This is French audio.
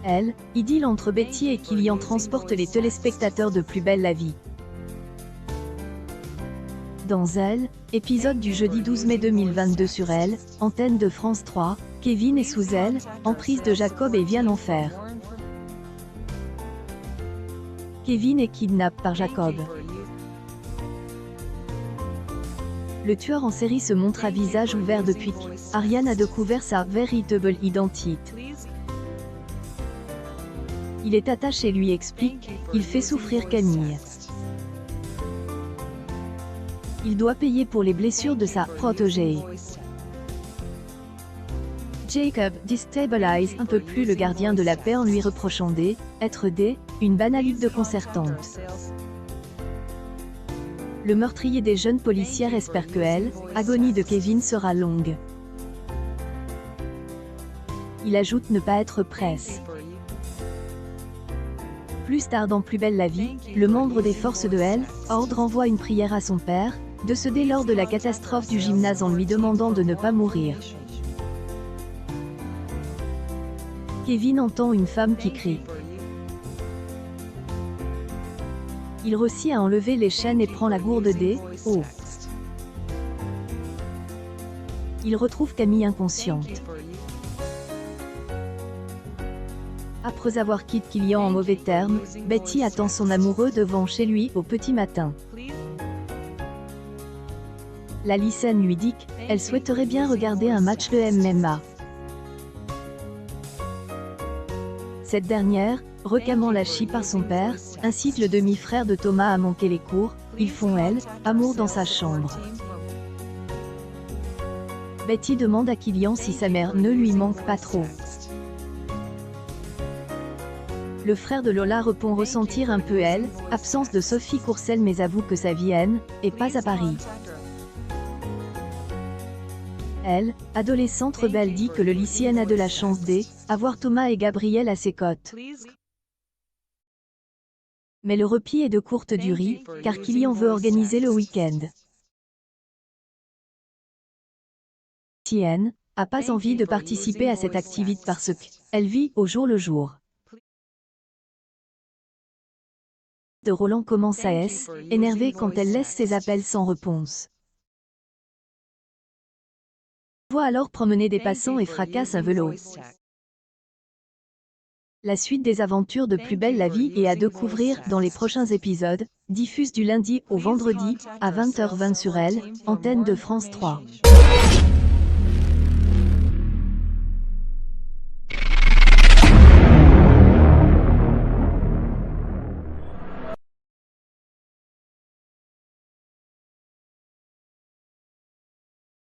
Elle, idylle entre Betty et Killian transporte les téléspectateurs de Plus belle la vie. Dans Elle, épisode du jeudi 12 mai 2022 sur Elle, antenne de France 3, Kevin est sous Elle, emprise de Jacob et vient l'enfer. Kevin est kidnappé par Jacob. Le tueur en série se montre à visage ouvert depuis qu'Ariane a découvert sa véritable identité. Il est attaché et lui explique, il fait souffrir Camille. Il doit payer pour les blessures de sa protégée. Jacob déstabilise un peu plus le gardien de la paix en lui reprochant d'être une banalité déconcertante. Le meurtrier des jeunes policières espère que l'agonie de Kevin sera longue. Il ajoute ne pas être presse. Plus tard dans Plus belle la vie, le membre des forces de l'ordre envoie une prière à son père, décédé lors de la catastrophe du gymnase en lui demandant de ne pas mourir. Kevin entend une femme qui crie. Il réussit à enlever les chaînes et prend la gourde d'eau. Il retrouve Camille inconsciente. Après avoir quitté Killian en mauvais termes, Betty attend son amoureux devant chez lui au petit matin. La lycéenne lui dit qu'elle souhaiterait bien regarder un match de MMA. Cette dernière, recamant la chie par son père, incite le demi-frère de Thomas à manquer les cours. Ils font amour dans sa chambre. Betty demande à Killian si sa mère ne lui manque pas trop. Le frère de Lola répond ressentir un peu absence de Sophie Courcelles mais avoue que sa vie est pas à Paris. Elle, adolescente rebelle dit que le lycéen a de la chance d'avoir Thomas et Gabriel à ses côtés. Mais le repli est de courte durée, car Killian veut organiser le week-end. Tienne a pas envie de participer à cette activité parce qu'elle vit au jour le jour. De Roland commence à énerver quand elle laisse ses appels sans réponse. Voit alors promener des passants et fracasse un vélo. La suite des aventures de Plus belle la vie est à découvrir dans les prochains épisodes, diffusés du lundi au vendredi, à 20h20 sur Elle, antenne de France 3.